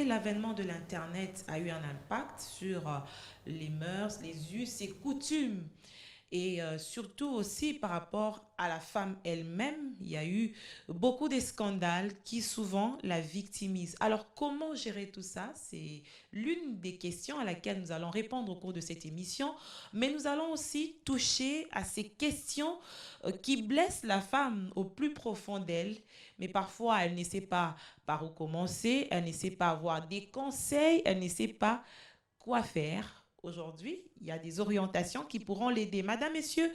savez, l'avènement de l'Internet a eu un impact sur les mœurs, les us et coutumes. Et surtout aussi par rapport à la femme elle-même, il y a eu beaucoup de scandales qui souvent la victimisent. Alors comment gérer tout ça? C'est l'une des questions à laquelle nous allons répondre au cours de cette émission, mais nous allons aussi toucher à ces questions qui blessent la femme au plus profond d'elle, mais parfois elle ne sait pas par où commencer, elle ne sait pas avoir des conseils, elle ne sait pas quoi faire. Aujourd'hui, il y a des orientations qui pourront l'aider. Madame, Messieurs,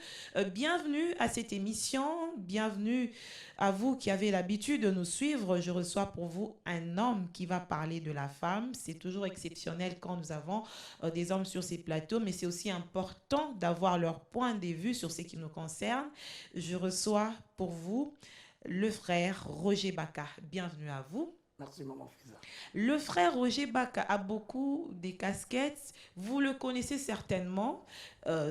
bienvenue à cette émission. Bienvenue à vous qui avez l'habitude de nous suivre. Je reçois pour vous un homme qui va parler de la femme. C'est toujours exceptionnel quand nous avons des hommes sur ces plateaux, mais c'est aussi important d'avoir leur point de vue sur ce qui nous concerne. Je reçois pour vous le frère Roger Baka. Bienvenue à vous. Merci, maman Fiza. Le frère Roger Baka a beaucoup de casquettes. Vous le connaissez certainement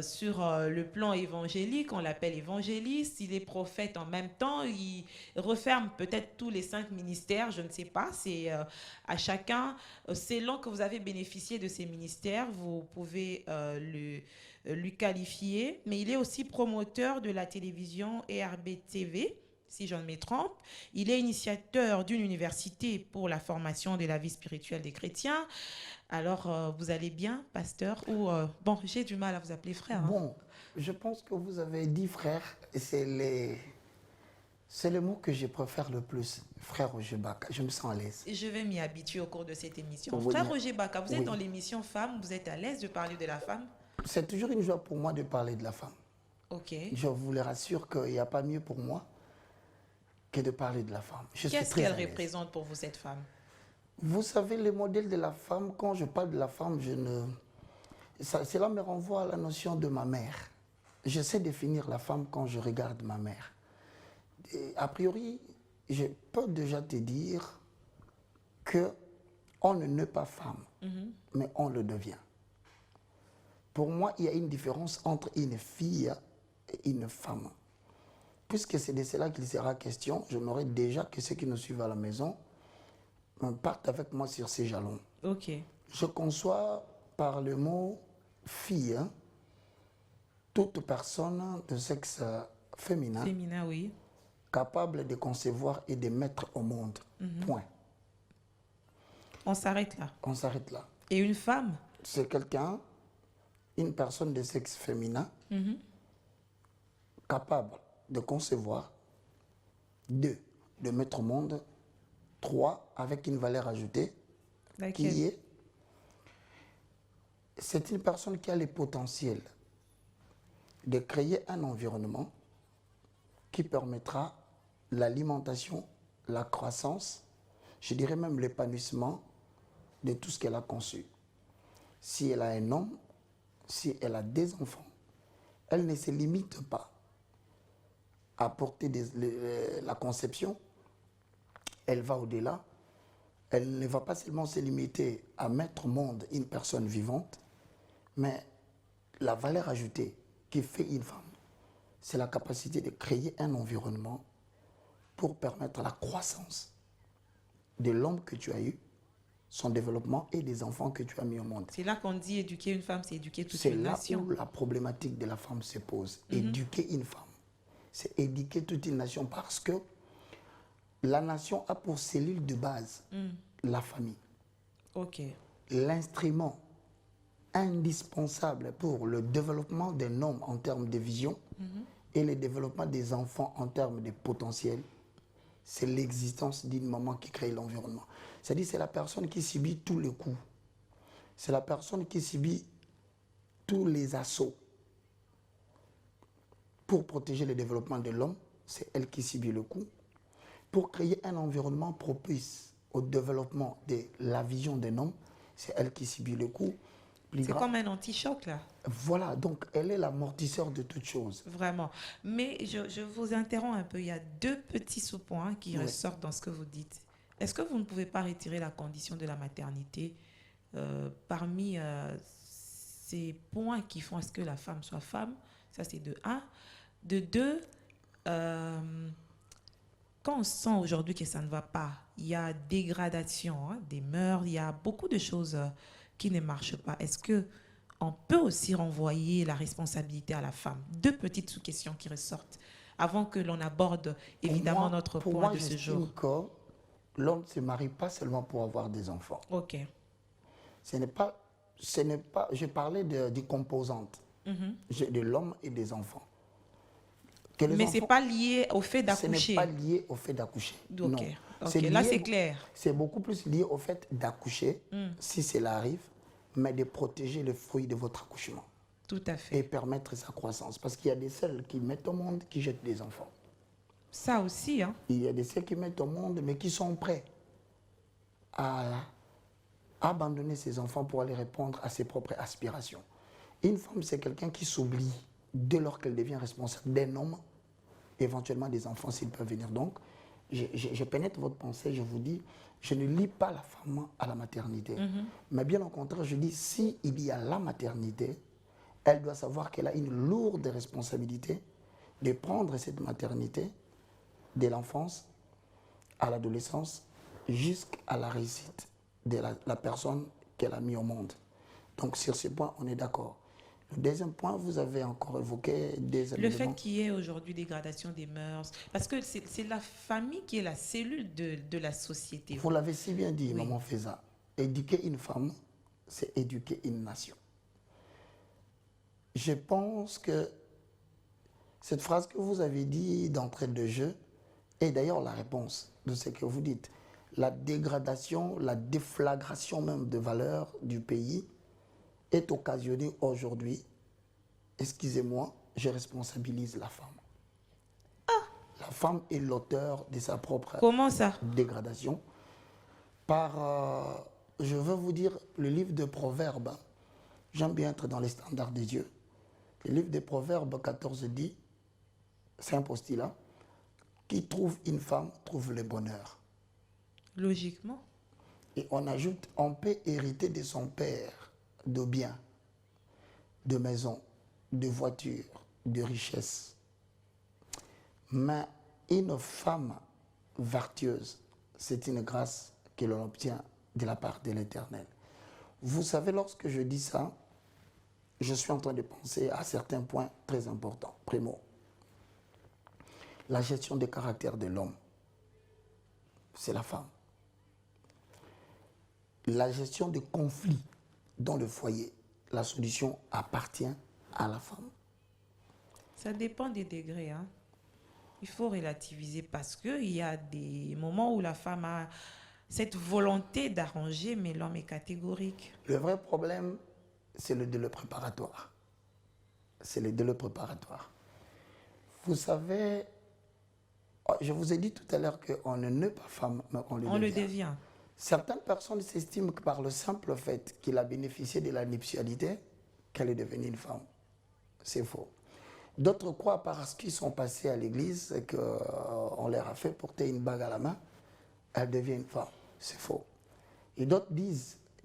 sur le plan évangélique. On l'appelle évangéliste. Il est prophète en même temps. Il referme peut-être tous les 5 ministères. Je ne sais pas. C'est à chacun. Selon que vous avez bénéficié de ces ministères, vous pouvez lui qualifier. Mais il est aussi promoteur de la télévision ERB-TV, si je ne me trompe. Il est initiateur d'une université pour la formation de la vie spirituelle des chrétiens. Alors, vous allez bien, pasteur? Ou bon, j'ai du mal à vous appeler frère. Bon, je pense que vous avez dit frère, et c'est le mot que je préfère le plus, frère Roger Baka. Je me sens à l'aise. Je vais m'y habituer au cours de cette émission. Oui, Frère Roger Baka, vous êtes oui. dans l'émission Femmes, vous êtes à l'aise de parler de la femme? C'est toujours une joie pour moi de parler de la femme. Ok. Je vous le rassure qu'il n'y a pas mieux pour moi que de parler de la femme. Qu'est-ce qu'elle représente pour vous, cette femme? Vous savez, le modèle de la femme, quand je parle de la femme, cela me renvoie à la notion de ma mère. Je sais définir la femme quand je regarde ma mère. Et a priori, je peux déjà te dire qu'on ne naît pas femme, mais on le devient. Pour moi, il y a une différence entre une fille et une femme. Puisque c'est de cela qu'il sera question, j'aimerais déjà que ceux qui nous suivent à la maison partent avec moi sur ces jalons. Ok. Je conçois par le mot fille toute personne de sexe féminin, Féminin, oui. capable de concevoir et de mettre au monde. Point. On s'arrête là. On s'arrête là. Et une femme? C'est quelqu'un, une personne de sexe féminin, capable de concevoir, 2, de mettre au monde, 3, avec une valeur ajoutée, qui est, c'est une personne qui a le potentiel de créer un environnement qui permettra l'alimentation, la croissance, je dirais même l'épanouissement de tout ce qu'elle a conçu. Si elle a un homme, si elle a des enfants, elle ne se limite pas à porter la conception, elle va au-delà. Elle ne va pas seulement se limiter à mettre au monde une personne vivante, mais la valeur ajoutée qui fait une femme, c'est la capacité de créer un environnement pour permettre la croissance de l'homme que tu as eu, son développement et des enfants que tu as mis au monde. C'est là qu'on dit éduquer une femme, c'est éduquer toute une nation. C'est là où la problématique de la femme se pose. Éduquer une femme, c'est éduquer toute une nation parce que la nation a pour cellule de base la famille. Ok. L'instrument indispensable pour le développement d'un homme en termes de vision et le développement des enfants en termes de potentiel, c'est l'existence d'une maman qui crée l'environnement. C'est-à-dire c'est la personne qui subit tous les coups. C'est la personne qui subit tous les assauts. Pour protéger le développement de l'homme, c'est elle qui subit le coup. Pour créer un environnement propice au développement de la vision d'un homme, c'est elle qui subit le coup. C'est comme un anti-choc, là. Voilà, donc elle est l'amortisseur de toutes choses. Vraiment. Mais je vous interromps un peu. Il y a 2 petits sous-points qui ressortent dans ce que vous dites. Est-ce que vous ne pouvez pas retirer la condition de la maternité parmi ces points qui font à ce que la femme soit femme? Ça, c'est de 1. De 2, quand on sent aujourd'hui que ça ne va pas, il y a dégradation des mœurs, il y a beaucoup de choses qui ne marchent pas. Est-ce que on peut aussi renvoyer la responsabilité à la femme? Deux petites sous-questions qui ressortent avant que l'on aborde évidemment notre Pour point moi, de ce jour. j'estime que l'homme ne se marie pas seulement pour avoir des enfants. Ok. Ce n'est pas, je parlais des composantes de l'homme et des enfants. Que les Mais ce n'est enfants, pas lié au fait ce n'est pas d'accoucher. lié au fait d'accoucher. Ok. Non. Ok, C'est là lié- c'est clair. C'est beaucoup plus lié au fait d'accoucher, si cela arrive, mais de protéger le fruit de votre accouchement Tout à et fait. permettre sa croissance. Parce qu'il y a des seuls qui mettent au monde qui jettent des enfants. Ça aussi, hein. Il y a des seuls qui mettent au monde, mais qui sont prêts à abandonner ses enfants pour aller répondre à ses propres aspirations. Une femme, c'est quelqu'un qui s'oublie dès lors qu'elle devient responsable d'un homme, éventuellement des enfants s'ils peuvent venir. Donc, je pénètre votre pensée, je vous dis, je ne lie pas la femme à la maternité. Mais bien au contraire, je dis, s'il y a la maternité, elle doit savoir qu'elle a une lourde responsabilité de prendre cette maternité de l'enfance à l'adolescence jusqu'à la réussite de la personne qu'elle a mis au monde. Donc sur ce point, on est d'accord. Le deuxième point, vous avez encore évoqué des Le éléments. fait qu'il y ait aujourd'hui dégradation des mœurs, parce que c'est la famille qui est la cellule de la société. Vous l'avez si bien dit, Oui. Maman Feza. Éduquer une femme, c'est éduquer une nation. Je pense que cette phrase que vous avez dit d'entrée de jeu est d'ailleurs la réponse de ce que vous dites. La dégradation, la déflagration même de valeurs du pays est occasionnée aujourd'hui. Excusez-moi, je responsabilise la femme. La femme est l'auteur de sa propre Comment ça? dégradation. Je veux vous dire, le livre de Proverbes, j'aime bien être dans les standards des dieux. Le livre de Proverbes 14 dit, c'est un postulat, qui trouve une femme trouve le bonheur. Logiquement. Et on ajoute, on peut hériter de son père de biens, de maisons, de voitures, de richesses. Mais une femme vertueuse, c'est une grâce que l'on obtient de la part de l'Éternel. Vous savez, lorsque je dis ça, je suis en train de penser à certains points très importants. Primo, la gestion des caractères de l'homme, c'est la femme. La gestion des conflits dans le foyer, la solution appartient à la femme. Ça dépend des degrés, hein. Il faut relativiser parce qu'il y a des moments où la femme a cette volonté d'arranger, mais l'homme est catégorique. Le vrai problème, c'est le délai préparatoire. C'est le délai préparatoire. Vous savez, je vous ai dit tout à l'heure qu'on ne naît pas femme, mais on Le devient. Certaines personnes s'estiment que par le simple fait qu'il a bénéficié de la nuptialité, qu'elle est devenue une femme. C'est faux. D'autres croient parce qu'ils sont passés à l'église et qu'on leur a fait porter une bague à la main, elle devient une femme. C'est faux. Et d'autres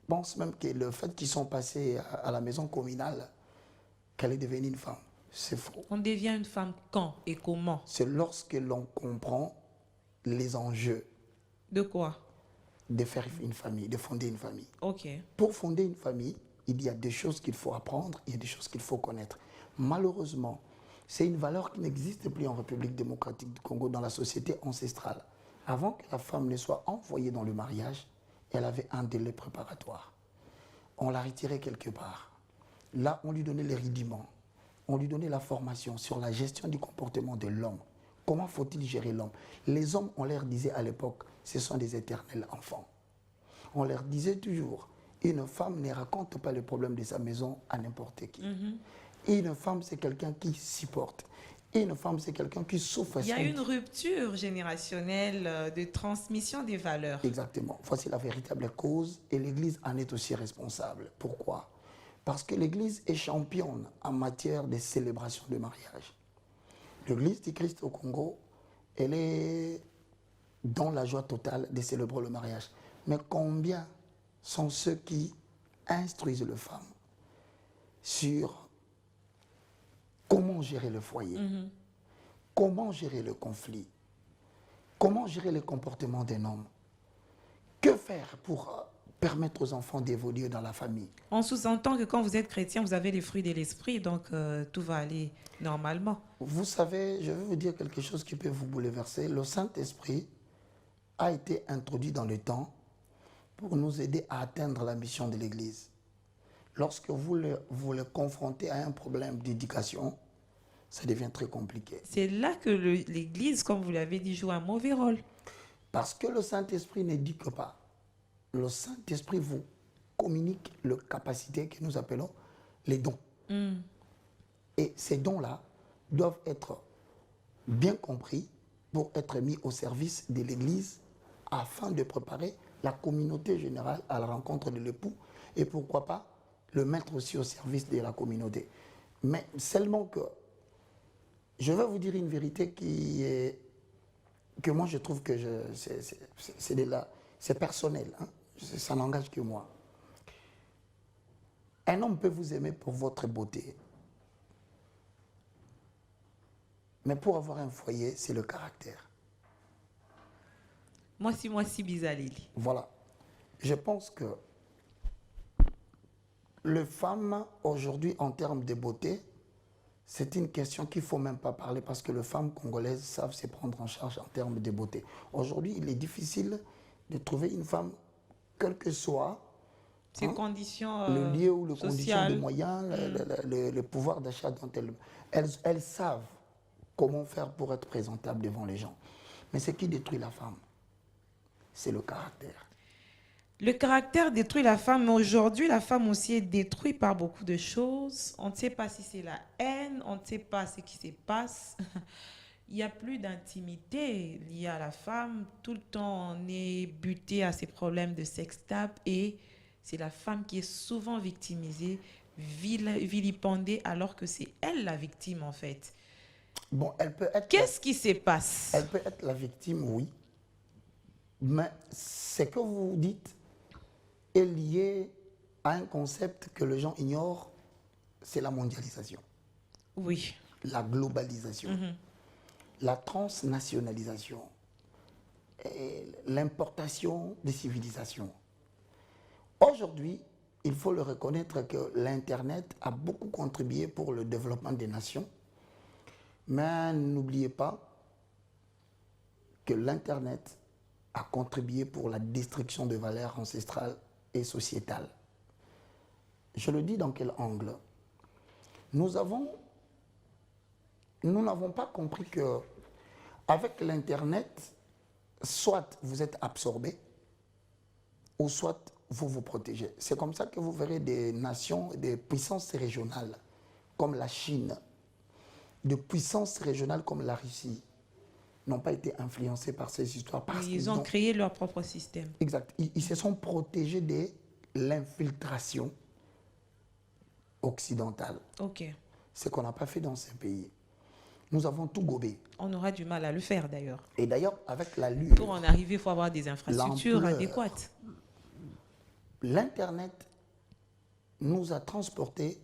pensent même que le fait qu'ils sont passés à la maison communale, qu'elle est devenue une femme. C'est faux. On devient une femme quand et comment? C'est lorsque l'on comprend les enjeux De quoi? de faire une famille, de fonder une famille. Ok. Pour fonder une famille, il y a des choses qu'il faut apprendre, il y a des choses qu'il faut connaître. Malheureusement, c'est une valeur qui n'existe plus en République démocratique du Congo dans la société ancestrale. Avant que la femme ne soit envoyée dans le mariage, elle avait un délai préparatoire. On l'a retirée quelque part. Là, on lui donnait les rudiments. On lui donnait la formation sur la gestion du comportement de l'homme. Comment faut-il gérer l'homme? Les hommes, on leur disait à l'époque, ce sont des éternels enfants. On leur disait toujours, une femme ne raconte pas le problème de sa maison à n'importe qui. Une femme, c'est quelqu'un qui supporte. Une femme, c'est quelqu'un qui souffre. Il y a une rupture générationnelle de transmission des valeurs. Exactement. Voici la véritable cause et l'Église en est aussi responsable. Pourquoi? Parce que l'Église est championne en matière de célébration de mariage. L'Église du Christ au Congo, elle est dans la joie totale de célébrer le mariage. Mais combien sont ceux qui instruisent les femmes sur comment gérer le foyer, comment gérer le conflit, Comment gérer les comportements d'un homme? Que faire pour permettre aux enfants d'évoluer dans la famille? On sous-entend que quand vous êtes chrétien, vous avez les fruits de l'esprit, donc tout va aller normalement. Vous savez, je vais vous dire quelque chose qui peut vous bouleverser. Le Saint-Esprit a été introduit dans le temps pour nous aider à atteindre la mission de l'Église. Lorsque vous le confrontez à un problème d'éducation, ça devient très compliqué. C'est là que l'Église, comme vous l'avez dit, joue un mauvais rôle. Parce que le Saint-Esprit n'éduque pas. Le Saint-Esprit vous communique les capacités que nous appelons les dons. Et ces dons-là doivent être bien compris pour être mis au service de l'Église afin de préparer la communauté générale à la rencontre de l'époux et pourquoi pas le mettre aussi au service de la communauté. Mais seulement que je vais vous dire une vérité que moi je trouve que c'est personnel, hein. Ça n'engage que moi. Un homme peut vous aimer pour votre beauté. Mais pour avoir un foyer, c'est le caractère. Moi si bizalili. Voilà. Je pense que les femmes, aujourd'hui, en termes de beauté, c'est une question qu'il ne faut même pas parler parce que les femmes congolaises savent se prendre en charge en termes de beauté. Aujourd'hui, il est difficile de trouver une femme, quel que soit ces conditions le lieu ou les sociales, conditions de moyens, le pouvoir d'achat dont elles savent comment faire pour être présentable devant les gens. Mais ce qui détruit la femme, c'est le caractère. Le caractère détruit la femme, mais aujourd'hui, la femme aussi est détruite par beaucoup de choses. On ne sait pas si c'est la haine, on ne sait pas ce qui se passe. Il n'y a plus d'intimité liée à la femme. Tout le temps, on est buté à ces problèmes de sextape et c'est la femme qui est souvent victimisée, vilipendée, alors que c'est elle la victime en fait. Bon, elle peut être... Qu'est-ce qui se passe? Elle peut être la victime, oui. Mais ce que vous dites est lié à un concept que les gens ignorent, c'est la mondialisation. Oui. La globalisation. La transnationalisation. L'importation des civilisations. Aujourd'hui, il faut le reconnaître que l'Internet a beaucoup contribué pour le développement des nations. Mais n'oubliez pas que l'Internet a contribué pour la destruction de valeurs ancestrales et sociétales. Je le dis dans quel angle? Nous n'avons pas compris que avec l'Internet, soit vous êtes absorbé, ou soit vous vous protégez. C'est comme ça que vous verrez des nations, des puissances régionales, comme la Chine, de puissances régionales comme la Russie, n'ont pas été influencés par ces histoires. Parce ils ont créé leur propre système. Exact. Ils se sont protégés de l'infiltration occidentale. Ok. Ce qu'on n'a pas fait dans ces pays. Nous avons tout gobé. On aura du mal à le faire d'ailleurs. Et d'ailleurs, avec la lutte... Pour en arriver, il faut avoir des infrastructures adéquates. L'Internet nous a transporté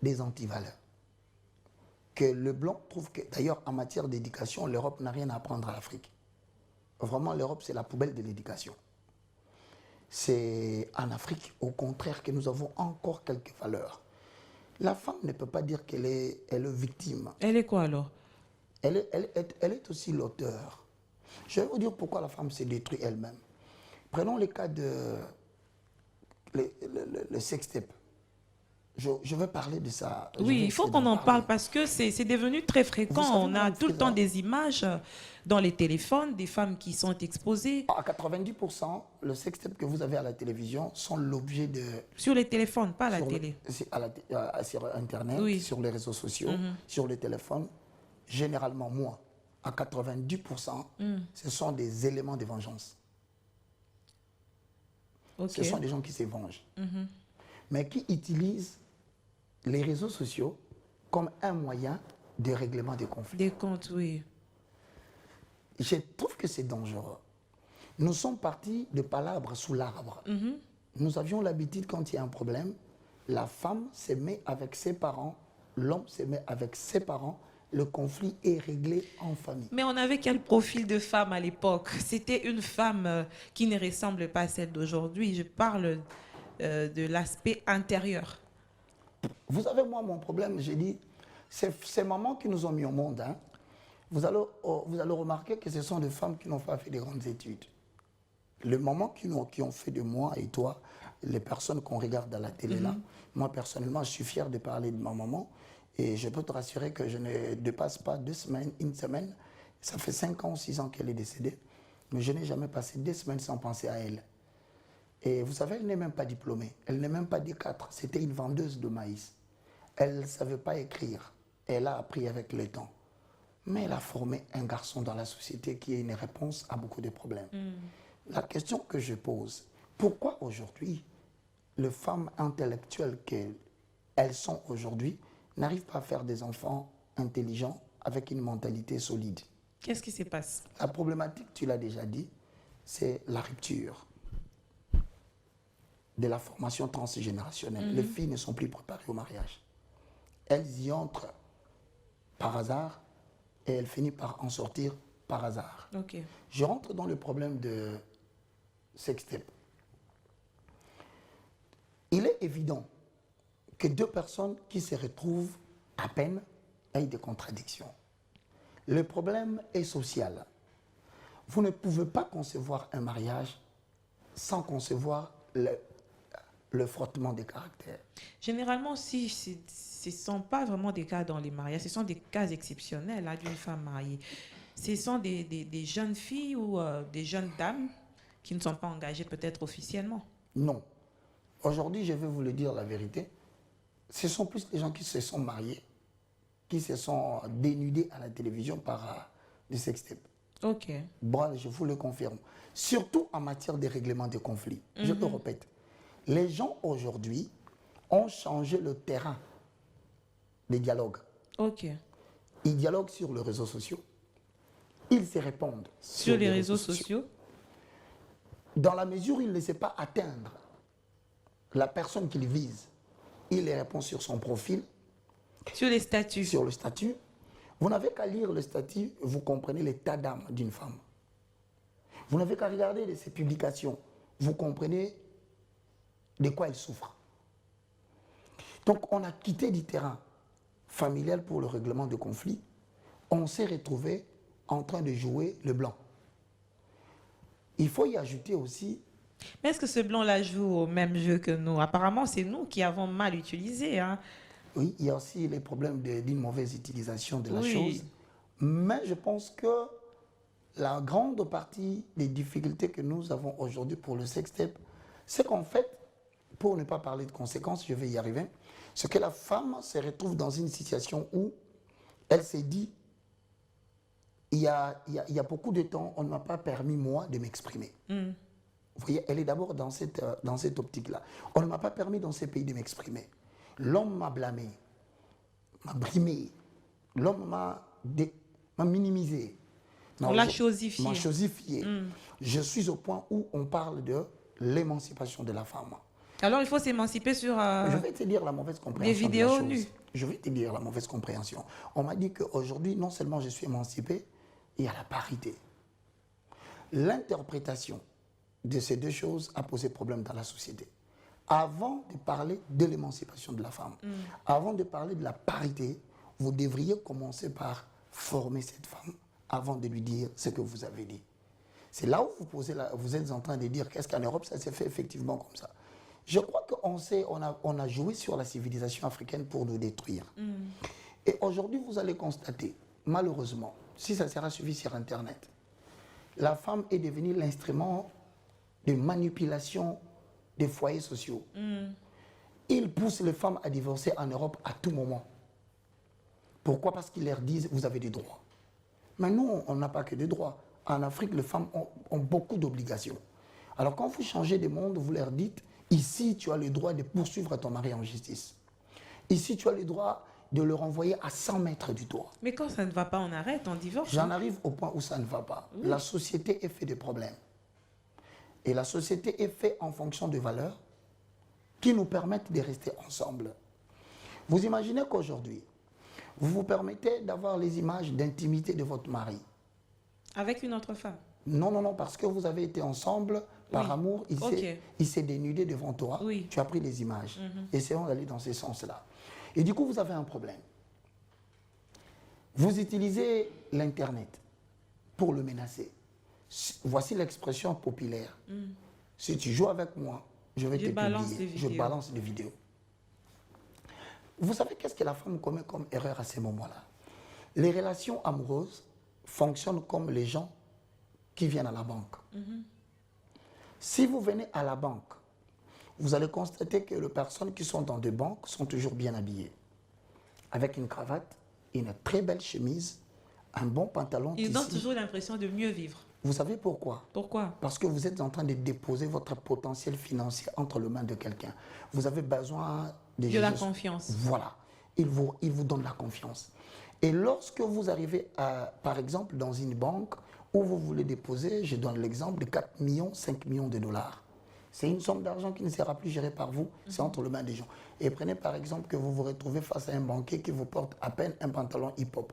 des antivaleurs. Que le blanc trouve que, d'ailleurs, en matière d'éducation, l'Europe n'a rien à apprendre à l'Afrique. Vraiment, l'Europe, c'est la poubelle de l'éducation. C'est en Afrique, au contraire, que nous avons encore quelques valeurs. La femme ne peut pas dire qu'elle est victime. Elle est quoi alors? Elle est aussi l'auteur. Je vais vous dire pourquoi la femme s'est détruite elle-même. Prenons le cas de le sextape. Je veux parler de ça. Oui, il faut qu'on en parle parce que c'est devenu très fréquent. On a tout le temps des images dans les téléphones, des femmes qui sont exposées. À 90%, le sextape que vous avez à la télévision sont l'objet de... Sur les téléphones, pas à la télé. Sur Internet, oui. Sur les réseaux sociaux, sur les téléphones. Généralement, moi, à 90%, ce sont des éléments de vengeance. Okay. Ce sont des gens qui se vengent. Mais qui utilisent les réseaux sociaux comme un moyen de règlement des conflits. Des comptes, oui. Je trouve que c'est dangereux. Nous sommes partis de palabres sous l'arbre. Nous avions l'habitude, quand il y a un problème, la femme se met avec ses parents, l'homme se met avec ses parents, le conflit est réglé en famille. Mais on avait quel profil de femme à l'époque? C'était une femme qui ne ressemble pas à celle d'aujourd'hui. Je parle de l'aspect intérieur. Vous savez, moi, mon problème, j'ai dit, c'est ces mamans qui nous ont mis au monde. Hein. Vous allez remarquer que ce sont des femmes qui n'ont pas fait de grandes études. Les mamans qui ont fait de moi et toi, les personnes qu'on regarde à la télé là, moi personnellement, je suis fier de parler de ma maman et je peux te rassurer que je ne dépasse pas 2 semaines, une semaine. Ça fait 5 ans, 6 ans qu'elle est décédée, mais je n'ai jamais passé 2 semaines sans penser à elle. Et vous savez, elle n'est même pas diplômée, elle n'est même pas D4, c'était une vendeuse de maïs. Elle ne savait pas écrire, elle a appris avec le temps. Mais elle a formé un garçon dans la société qui est une réponse à beaucoup de problèmes. La question que je pose, pourquoi aujourd'hui les femmes intellectuelles qu'elles sont aujourd'hui n'arrivent pas à faire des enfants intelligents avec une mentalité solide? Qu'est-ce qui se passe? La problématique, tu l'as déjà dit, c'est la rupture de la formation transgénérationnelle. Les filles ne sont plus préparées au mariage. Elles y entrent par hasard et elles finissent par en sortir par hasard. Okay. Je rentre dans le problème de sextape. Il est évident que 2 personnes qui se retrouvent à peine aient des contradictions. Le problème est social. Vous ne pouvez pas concevoir un mariage sans concevoir le frottement des caractères. Généralement, si ce ne sont pas vraiment des cas dans les mariages, ce sont des cas exceptionnels d'une femme mariée. Ce sont des jeunes filles ou des jeunes dames qui ne sont pas engagées peut-être officiellement. Non. Aujourd'hui, je vais vous le dire la vérité. Ce sont plus les gens qui se sont mariés, qui se sont dénudés à la télévision par des sextapes. Ok. Bon, je vous le confirme. Surtout en matière de règlement des conflits. Je le répète. Les gens aujourd'hui ont changé le terrain des dialogues. Ok. Ils dialoguent sur les réseaux sociaux. Ils se répondent sur les réseaux sociaux. Dans la mesure où il ne sait pas atteindre la personne qu'il vise, il les répond sur son profil. Sur les statuts. Sur le statut. Vous n'avez qu'à lire le statut, vous comprenez l'état d'âme d'une femme. Vous n'avez qu'à regarder ses publications, vous comprenez de quoi elle souffre. Donc on a quitté du terrain familial pour le règlement de conflits. On s'est retrouvé en train de jouer le blanc. Il faut y ajouter aussi... Mais est-ce que ce blanc-là joue au même jeu que nous? Apparemment, c'est nous qui avons mal utilisé. Hein. Oui, il y a aussi les problèmes d'une mauvaise utilisation de la chose. Mais je pense que la grande partie des difficultés que nous avons aujourd'hui pour le sextape, c'est qu'en fait, pour ne pas parler de conséquences, je vais y arriver, c'est que la femme se retrouve dans une situation où elle s'est dit, il y a beaucoup de temps, on ne m'a pas permis, moi, de m'exprimer. Vous voyez, elle est d'abord dans cette optique-là. On ne m'a pas permis dans ces pays de m'exprimer. L'homme m'a blâmé, m'a brimé, l'homme m'a minimisé. On l'a chosifié. M'a chosifié. Je suis au point où on parle de l'émancipation de la femme. Alors il faut s'émanciper sur je vais te dire la mauvaise compréhension des vidéos de la chose. nues. Je vais te dire la mauvaise compréhension. On m'a dit qu'aujourd'hui, non seulement je suis émancipé, il y a la parité. L'interprétation de ces 2 choses a posé problème dans la société. Avant de parler de l'émancipation de la femme, avant de parler de la parité, vous devriez commencer par former cette femme avant de lui dire ce que vous avez dit. C'est là où vous êtes en train de dire qu'est-ce qu'en Europe, ça s'est fait effectivement comme ça. Je crois qu'on a joué sur la civilisation africaine pour nous détruire. Et aujourd'hui, vous allez constater, malheureusement, si ça sera suivi sur Internet, la femme est devenue l'instrument de manipulation des foyers sociaux. Ils poussent les femmes à divorcer en Europe à tout moment. Pourquoi? Parce qu'ils leur disent, vous avez des droits. Mais nous, on n'a pas que des droits. En Afrique, les femmes ont beaucoup d'obligations. Alors quand vous changez de monde, vous leur dites, ici, tu as le droit de poursuivre ton mari en justice. Ici, tu as le droit de le renvoyer à 100 mètres du toit. Mais quand ça ne va pas, on arrête, on divorce. J'en arrive au point où ça ne va pas. La société est faite de problèmes. Et la société est faite en fonction de valeurs qui nous permettent de rester ensemble. Vous imaginez qu'aujourd'hui, Vous vous permettez d'avoir les images d'intimité de votre mari. Avec une autre femme? Non, non, non, parce que vous avez été ensemble, par Oui. amour, Ok. il s'est dénudé devant toi, Oui. tu as pris les images. Essayons d'aller dans ce sens-là. Et du coup, vous avez un problème. Vous utilisez l'Internet pour le menacer. Voici l'expression populaire. Si tu joues avec moi, je vais te publier. Je balance des vidéos. Vous savez qu'est-ce que la femme commet comme erreur à ces moments-là? Les relations amoureuses fonctionnent comme les gens qui viennent à la banque. Si vous venez à la banque, vous allez constater que les personnes qui sont dans des banques sont toujours bien habillées. Avec une cravate, une très belle chemise, un bon pantalon. Ils donnent toujours l'impression de mieux vivre. Vous savez pourquoi? Pourquoi? Parce que vous êtes en train de déposer votre potentiel financier entre les mains de quelqu'un. Vous avez besoin de la confiance. Voilà. Il vous donne la confiance. Et lorsque vous arrivez, par exemple, dans une banque où vous voulez déposer, je donne l'exemple de 4 millions, 5 millions de dollars. C'est une somme d'argent qui ne sera plus gérée par vous, c'est entre les mains des gens. Et prenez par exemple que vous vous retrouvez face à un banquier qui vous porte à peine un pantalon hip-hop.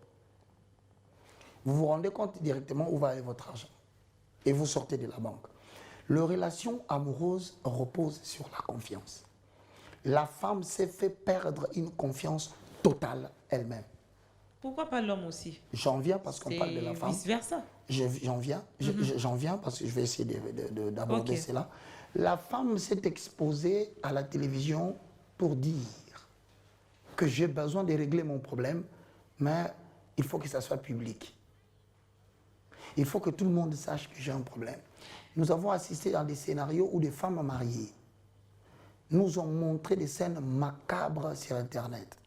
Vous vous rendez compte directement où va aller votre argent. Et vous sortez de la banque. Les relations amoureuses reposent sur la confiance. La femme s'est fait perdre une confiance totale elle-même. Pourquoi pas l'homme aussi? J'en viens parce qu'on parle de la femme. Vice-versa. J'en viens parce que je vais essayer d'aborder cela. La femme s'est exposée à la télévision pour dire que j'ai besoin de régler mon problème, mais il faut que ça soit public. Il faut que tout le monde sache que j'ai un problème. Nous avons assisté à des scénarios où des femmes mariées nous ont montré des scènes macabres sur Internet.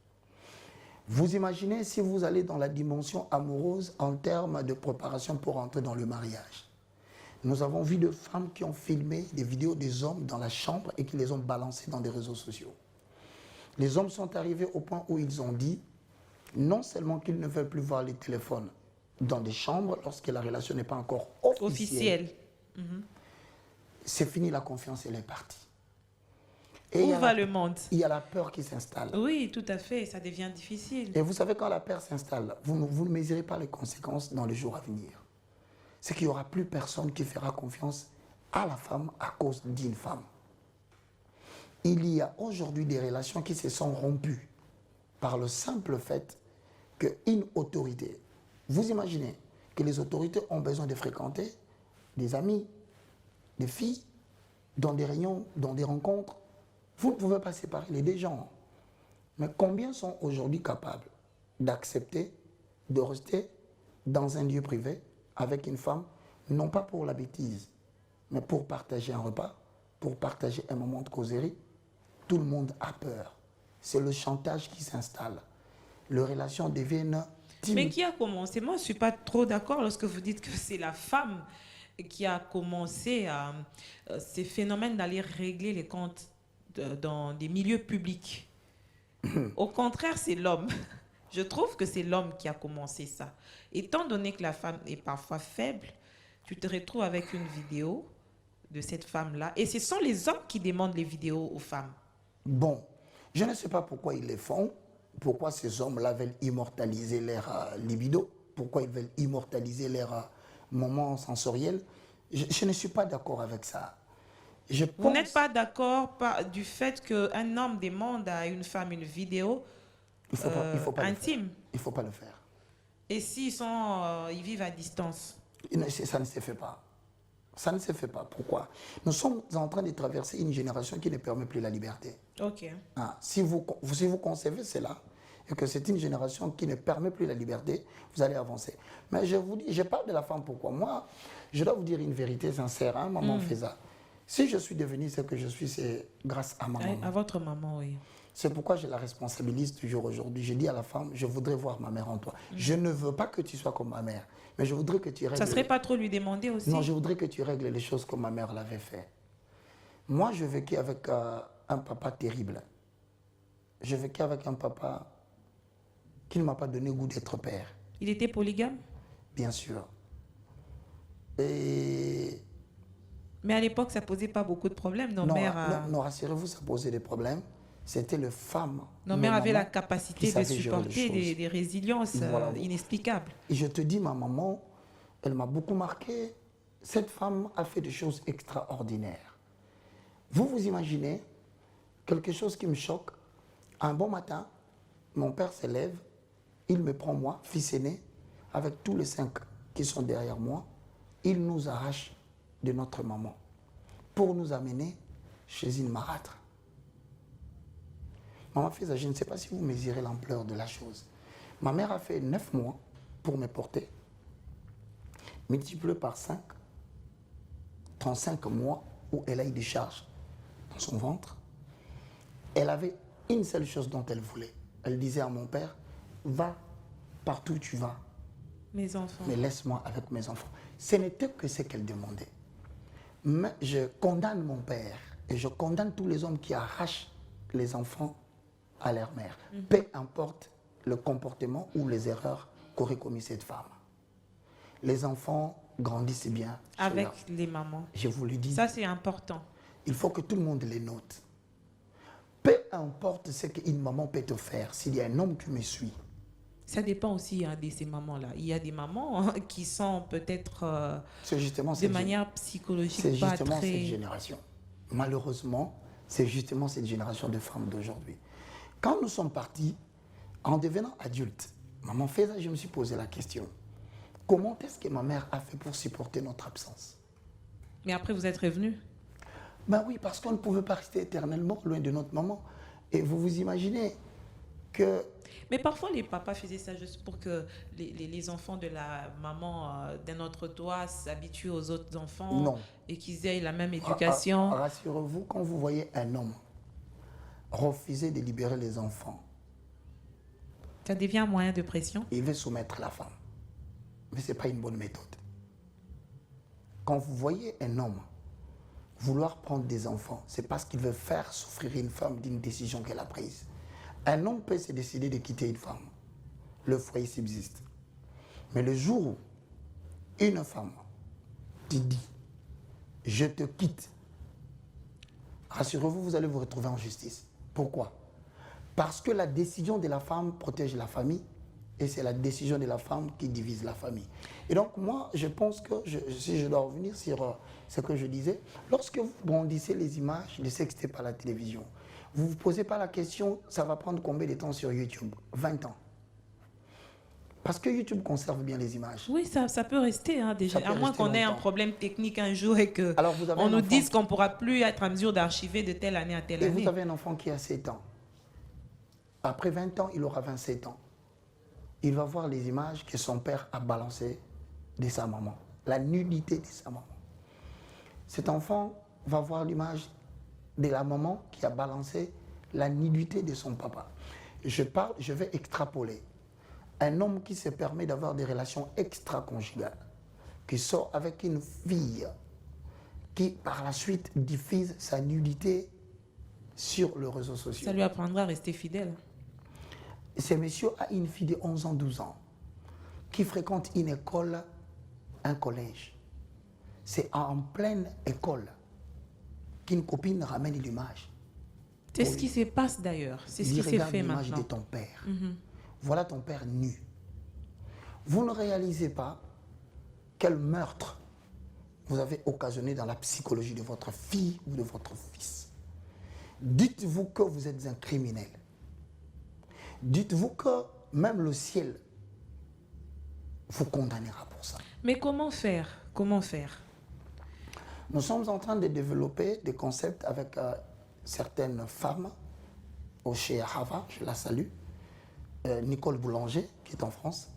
Vous imaginez si vous allez dans la dimension amoureuse en termes de préparation pour entrer dans le mariage. Nous avons vu des femmes qui ont filmé des vidéos des hommes dans la chambre et qui les ont balancées dans des réseaux sociaux. Les hommes sont arrivés au point où ils ont dit non seulement qu'ils ne veulent plus voir les téléphones dans des chambres lorsque la relation n'est pas encore officielle. C'est fini, la confiance, elle est partie. Et où va le monde? Il y a la peur qui s'installe. Oui, tout à fait, ça devient difficile. Et vous savez, quand la peur s'installe, vous ne mesurez pas les conséquences dans les jours à venir. C'est qu'il n'y aura plus personne qui fera confiance à la femme à cause d'une femme. Il y a aujourd'hui des relations qui se sont rompues par le simple fait qu'une autorité, vous imaginez que les autorités ont besoin de fréquenter des amis, des filles, dans des réunions, dans des rencontres. Vous ne pouvez pas séparer les deux gens. Mais combien sont aujourd'hui capables d'accepter de rester dans un lieu privé avec une femme, non pas pour la bêtise, mais pour partager un repas, pour partager un moment de causerie? Tout le monde a peur. C'est le chantage qui s'installe. Les relations deviennent timides. Mais qui a commencé? Moi, je ne suis pas trop d'accord lorsque vous dites que c'est la femme qui a commencé à ces phénomènes d'aller régler les comptes dans des milieux publics. Au contraire, c'est l'homme. Je trouve que c'est l'homme qui a commencé ça. Étant donné que la femme est parfois faible, tu te retrouves avec une vidéo de cette femme-là. Et ce sont les hommes qui demandent les vidéos aux femmes. Bon, je ne sais pas pourquoi ils les font. Pourquoi ces hommes-là veulent immortaliser leur libido. Pourquoi ils veulent immortaliser leur moment sensoriel. Je ne suis pas d'accord avec ça. Vous n'êtes pas d'accord du fait qu'un homme demande à une femme une vidéo intime? Il ne faut pas le faire. Et s'ils ils vivent à distance? Ça ne se fait pas. Ça ne se fait pas. Pourquoi? Nous sommes en train de traverser une génération qui ne permet plus la liberté. Ok. Si vous concevez cela, et que c'est une génération qui ne permet plus la liberté, vous allez avancer. Mais je vous dis, je parle de la femme, pourquoi? Moi, je dois vous dire une vérité sincère, maman Feza. Si je suis devenu ce que je suis, c'est grâce à ma maman. À votre maman, oui. C'est pourquoi je la responsabilise toujours aujourd'hui. Je dis à la femme, je voudrais voir ma mère en toi. Je ne veux pas que tu sois comme ma mère, mais je voudrais que tu règles... Ça ne serait pas trop lui demander aussi? Non, je voudrais que tu règles les choses comme ma mère l'avait fait. Moi, je vécu avec un papa terrible. Je vécu avec un papa qui ne m'a pas donné goût d'être père. Il était polygame? Bien sûr. Et... Mais à l'époque, ça ne posait pas beaucoup de problèmes. Non, rassurez-vous, ça posait des problèmes. c'était les femmes. Nos mes mères avaient la mamans, qui capacité de savaient gérer les supporter choses. des résiliences Voilà. inexplicables. Et je te dis, ma maman, elle m'a beaucoup marqué. Cette femme a fait des choses extraordinaires. Vous imaginez quelque chose qui me choque. Un bon matin, mon père se lève, il me prend moi, fils aîné, avec tous les 5 qui sont derrière moi. Il nous arrache de notre maman pour nous amener chez une marâtre. Maman Fisa, je ne sais pas si vous mesurez l'ampleur de la chose. Ma mère a fait 9 mois pour me porter, multiplié par 5, 35 mois où elle a eu des charges dans son ventre. Elle avait une seule chose dont elle voulait. Elle disait à mon père, va partout où tu vas, Mes enfants. mais laisse-moi avec mes enfants. Ce n'était que ce qu'elle demandait. Mais je condamne mon père et je condamne tous les hommes qui arrachent les enfants à leur mère. Peu importe le comportement ou les erreurs qu'aurait commis cette femme. Les enfants grandissent bien. Avec les mamans. Je vous le dis. Ça, c'est important. Il faut que tout le monde les note. Peu importe ce qu'une maman peut te faire, s'il y a un homme qui me suit. Ça dépend aussi de ces mamans-là. Il y a des mamans qui sont peut-être C'est justement de manière psychologique c'est pas justement très... cette génération. Malheureusement, c'est justement cette génération de femmes d'aujourd'hui. Quand nous sommes partis, en devenant adulte, maman Feza, je me suis posé la question. Comment est-ce que ma mère a fait pour supporter notre absence? Mais après, vous êtes revenu. Ben oui, parce qu'on ne pouvait pas rester éternellement loin de notre maman. Et vous imaginez que... Mais parfois, les papas faisaient ça juste pour que les enfants de la maman d'un autre toit s'habituent aux autres enfants. Non. Et qu'ils aient la même éducation. Rassurez-vous, quand vous voyez un homme refuser de libérer les enfants, Ça devient un moyen de pression. il veut soumettre la femme. Mais ce n'est pas une bonne méthode. Quand vous voyez un homme vouloir prendre des enfants, c'est parce qu'il veut faire souffrir une femme d'une décision qu'elle a prise. Un homme peut se décider de quitter une femme. Le foyer subsiste. Mais le jour où une femme te dit « je te quitte », rassurez-vous, vous allez vous retrouver en justice. Pourquoi? Parce que la décision de la femme protège la famille et c'est la décision de la femme qui divise la famille. Et donc moi, je pense que, si je dois revenir sur ce que je disais, lorsque vous brandissez les images de sexter par la télévision, vous ne vous posez pas la question, ça va prendre combien de temps sur YouTube? 20 ans. Parce que YouTube conserve bien les images. Oui, ça peut rester hein, déjà. Ça peut À moins rester qu'on ait un longtemps. problème technique un jour et qu'on Alors, vous avez un nous enfant dise qu'on ne pourra plus être en mesure d'archiver de telle année à telle Et année. vous avez un enfant qui a 7 ans. Après 20 ans, il aura 27 ans. Il va voir les images que son père a balancées de sa maman. La nudité de sa maman. Cet enfant va voir l'image de la maman qui a balancé la nudité de son papa. Je vais extrapoler. Un homme qui se permet d'avoir des relations extra-conjugales, qui sort avec une fille, qui par la suite diffuse sa nudité sur les réseaux sociaux. Ça lui apprendra à rester fidèle. Ce monsieur a une fille de 11 ans, 12 ans, qui fréquente une école, un collège. C'est en pleine école qu'une copine ramène l'image. C'est ce qui se passe d'ailleurs. C'est ce qui s'est fait l'image maintenant. de ton père. Voilà ton père nu. Vous ne réalisez pas quel meurtre vous avez occasionné dans la psychologie de votre fille ou de votre fils. Dites-vous que vous êtes un criminel. Dites-vous que même le ciel vous condamnera pour ça. Mais comment faire? Comment faire? Nous sommes en train de développer des concepts avec certaines femmes au chez Hava, je la salue, Nicole Boulanger, qui est en France.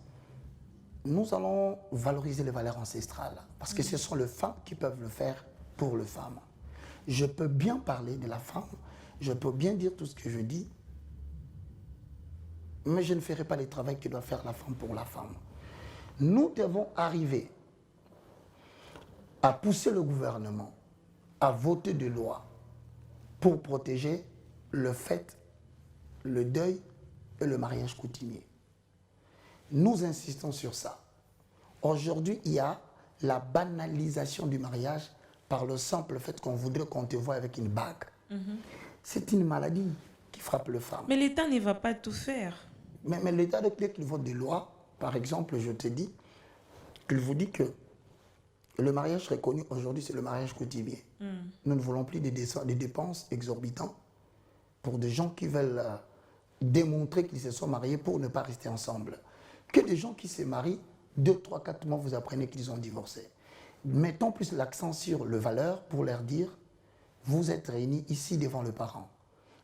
Nous allons valoriser les valeurs ancestrales parce que ce sont les femmes qui peuvent le faire pour les femmes. Je peux bien parler de la femme, je peux bien dire tout ce que je dis, mais je ne ferai pas le travail que doit faire la femme pour la femme. Nous devons arriver à pousser le gouvernement à voter des lois pour protéger le fait, le deuil et le mariage coutumier. Nous insistons sur ça. Aujourd'hui, il y a la banalisation du mariage par le simple fait qu'on voudrait qu'on te voie avec une bague. C'est une maladie qui frappe les femmes. Mais l'État ne va pas tout faire. Mais l'État, dès qu'il vote des lois, par exemple, je te dis, qu'il vous dit que le mariage reconnu aujourd'hui, c'est le mariage quotidien. Nous ne voulons plus des dépenses exorbitantes pour des gens qui veulent démontrer qu'ils se sont mariés pour ne pas rester ensemble. Que des gens qui se marient, 2, 3, 4 mois, vous apprenez qu'ils ont divorcé. Mettons plus l'accent sur le valeur pour leur dire, vous êtes réunis ici devant le parent.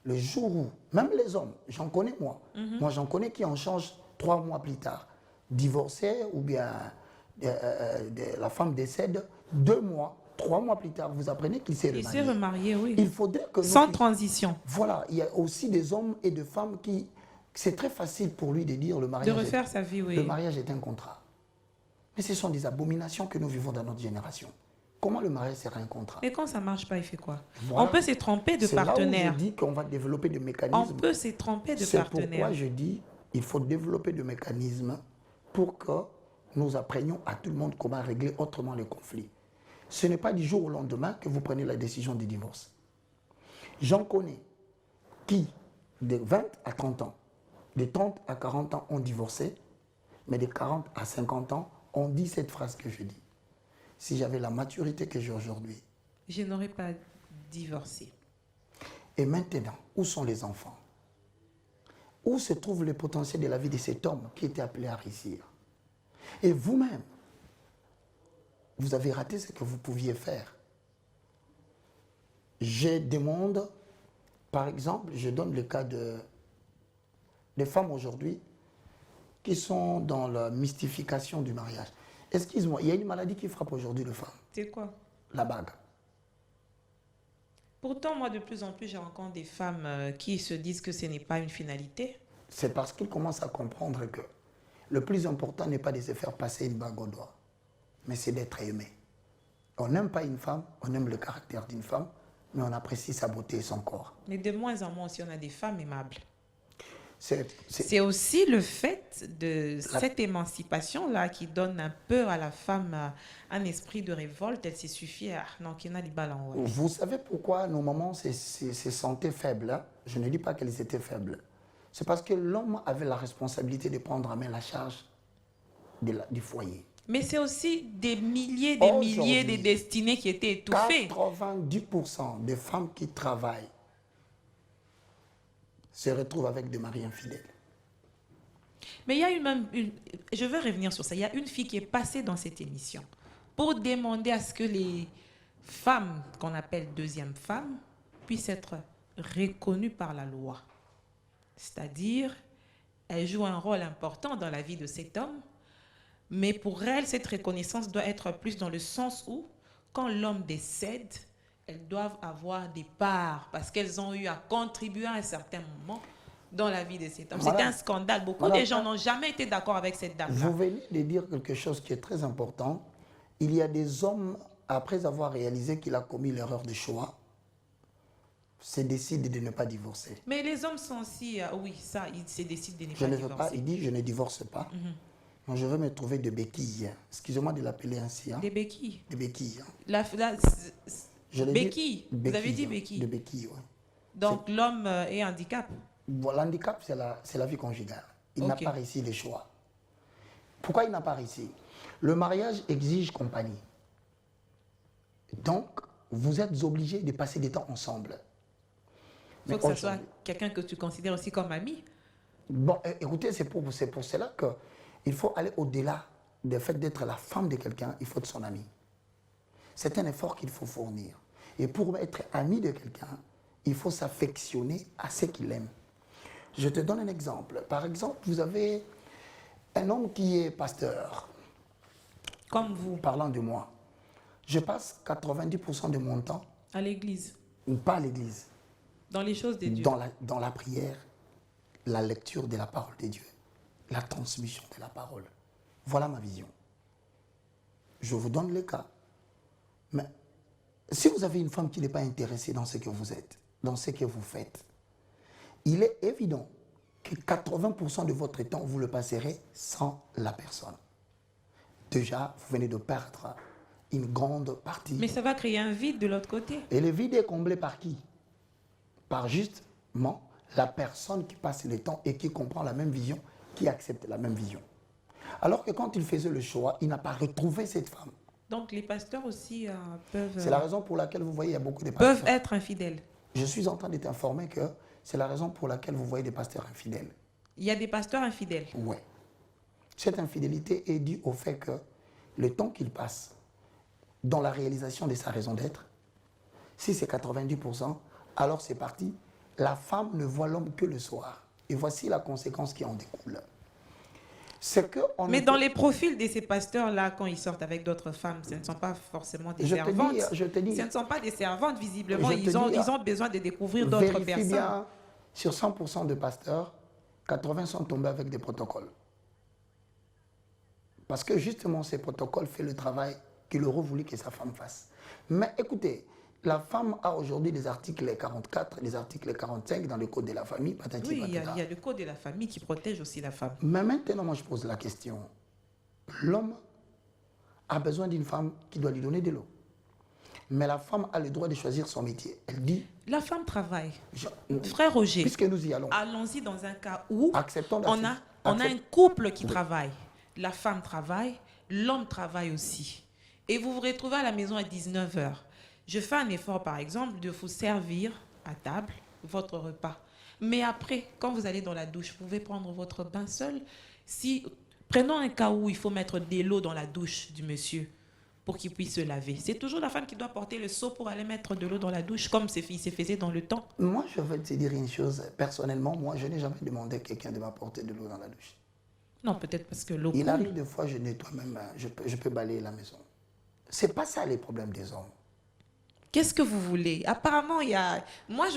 Le jour où, même les hommes, j'en connais moi, moi j'en connais qui en changent 3 mois plus tard, divorcés ou bien la femme décède 2 mois, 3 mois plus tard, vous apprenez qu'il s'est remarié. Il s'est remarié, oui. Il faudrait que sans transition. Voilà, il y a aussi des hommes et des femmes qui, c'est très facile pour lui de dire le mariage. De refaire sa vie, oui. Le mariage est un contrat. Mais ce sont des abominations que nous vivons dans notre génération. Comment le mariage sera un contrat? Et quand ça ne marche pas, il fait quoi? Voilà. On peut se tromper de partenaire. C'est là où je dis qu'on va développer des mécanismes. On peut se tromper de partenaire. C'est pourquoi je dis qu'il faut développer des mécanismes pour que nous apprenions à tout le monde comment régler autrement les conflits. Ce n'est pas du jour au lendemain que vous prenez la décision du divorce. J'en connais qui, de 20 à 30 ans, de 30 à 40 ans ont divorcé, mais de 40 à 50 ans ont dit cette phrase que je dis. Si j'avais la maturité que j'ai aujourd'hui, je n'aurais pas divorcé. Et maintenant, où sont les enfants? Où se trouve le potentiel de la vie de cet homme qui était appelé à réussir? Et vous-même, vous avez raté ce que vous pouviez faire. Je demande, par exemple, je donne le cas des femmes aujourd'hui qui sont dans la mystification du mariage. Excuse-moi, il y a une maladie qui frappe aujourd'hui les femmes. C'est quoi? La bague. Pourtant, moi, de plus en plus, je rencontre des femmes qui se disent que ce n'est pas une finalité. C'est parce qu'ils commencent à comprendre que le plus important n'est pas de se faire passer une bague au doigt, mais c'est d'être aimé. On n'aime pas une femme, on aime le caractère d'une femme, mais on apprécie sa beauté et son corps. Mais de moins en moins aussi, on a des femmes aimables. C'est aussi le fait de cette émancipation-là qui donne un peu à la femme un esprit de révolte. Elle se suffit à... Non, qui n'a pas ballon. Vous savez pourquoi nos mamans se sentaient faibles, hein? Je ne dis pas qu'elles étaient faibles. C'est parce que l'homme avait la responsabilité de prendre à main la charge du foyer. Mais c'est aussi des milliers de destinées qui étaient étouffées. 90% des femmes qui travaillent se retrouvent avec des maris infidèles. Mais il y a même une... Je veux revenir sur ça. Il y a une fille qui est passée dans cette émission pour demander à ce que les femmes, qu'on appelle deuxième femmes, puissent être reconnues par la loi. C'est-à-dire, elles jouent un rôle important dans la vie de cet homme, mais pour elles, cette reconnaissance doit être plus dans le sens où, quand l'homme décède, elles doivent avoir des parts parce qu'elles ont eu à contribuer à un certain moment dans la vie de cet homme. Voilà. C'est un scandale. Beaucoup de gens n'ont jamais été d'accord avec cette dame-là. Vous venez de dire quelque chose qui est très important. Il y a des hommes, après avoir réalisé qu'il a commis l'erreur de choix, se décident de ne pas divorcer. Mais les hommes sont aussi... oui, ça, ils se décident de ne pas divorcer. Pas, il dit, je ne divorce pas. Donc, je vais me trouver des béquilles. Excusez-moi de l'appeler ainsi. Hein. Des béquilles? Des béquilles. Hein. Béquilles. Vous avez dit béquilles? Des béquilles, oui. Donc, l'homme est handicap? L'handicap, c'est la vie conjugale. Il n'a pas réussi les choix. Pourquoi il n'a pas réussi? Le mariage exige compagnie. Donc, vous êtes obligés de passer des temps ensemble. Il faut que ce soit quelqu'un que tu considères aussi comme ami. Bon, écoutez, c'est pour cela qu'il faut aller au-delà du fait d'être la femme de quelqu'un, il faut être son ami. C'est un effort qu'il faut fournir. Et pour être ami de quelqu'un, il faut s'affectionner à ce qu'il aime. Je te donne un exemple. Par exemple, vous avez un homme qui est pasteur. Comme vous. Parlant de moi. Je passe 90% de mon temps. À l'église. Pas à l'église. Dans les choses de Dieu. Dans la prière, la lecture de la parole de Dieu, la transmission de la parole. Voilà ma vision. Je vous donne le cas. Mais si vous avez une femme qui n'est pas intéressée dans ce que vous êtes, dans ce que vous faites, il est évident que 80% de votre temps, vous le passerez sans la personne. Déjà, vous venez de perdre une grande partie. Mais ça va créer un vide de l'autre côté. Et le vide est comblé par qui? Par justement la personne qui passe le temps et qui comprend la même vision, qui accepte la même vision. Alors que quand il faisait le choix, il n'a pas retrouvé cette femme. Donc les pasteurs aussi peuvent, C'est la raison pour laquelle vous voyez, il y a beaucoup de peuvent pasteurs. être infidèles. Je suis en train de t'informer que c'est la raison pour laquelle vous voyez des pasteurs infidèles. Il y a des pasteurs infidèles. Oui. Cette infidélité est due au fait que le temps qu'il passe dans la réalisation de sa raison d'être, si c'est 90%, alors c'est parti. La femme ne voit l'homme que le soir. Et voici la conséquence qui en découle. C'est que Mais dans les profils de ces pasteurs-là, quand ils sortent avec d'autres femmes, ce ne sont pas forcément des servantes. Je te dis, Ce ne sont pas des servantes, visiblement. Je te Ils dis, ont besoin de découvrir d'autres vérifie personnes. bien, sur 100% de pasteurs, 80 sont tombés avec des protocoles. Parce que justement, ces protocoles font le travail qu'il aurait voulu que sa femme fasse. Mais écoutez, la femme a aujourd'hui des articles 44, des articles 45 dans le code de la famille. Patati, Oui, il y patata. a le code de la famille qui protège aussi la femme. Mais maintenant, moi, je pose la question. L'homme a besoin d'une femme qui doit lui donner de l'eau. Mais la femme a le droit de choisir son métier. Elle dit... La femme travaille. Frère Roger, puisque nous y allons, allons-y dans un cas où acceptons on a un couple qui travaille. La femme travaille, l'homme travaille aussi. Et vous vous retrouvez à la maison à 19h. Je fais un effort, par exemple, de vous servir à table votre repas. Mais après, quand vous allez dans la douche, vous pouvez prendre votre bain seul. Prenons un cas où il faut mettre de l'eau dans la douche du monsieur pour qu'il puisse se laver. C'est toujours la femme qui doit porter le seau pour aller mettre de l'eau dans la douche, comme il se faisait dans le temps. moi, je vais te dire une chose. Personnellement, moi, je n'ai jamais demandé à quelqu'un de m'apporter de l'eau dans la douche. Non, peut-être parce que l'eau Il coule. arrive des fois, je nettoie même, je peux balayer la maison. C'est pas ça les problèmes des hommes. Qu'est-ce que vous voulez? Apparemment, il y a... Moi,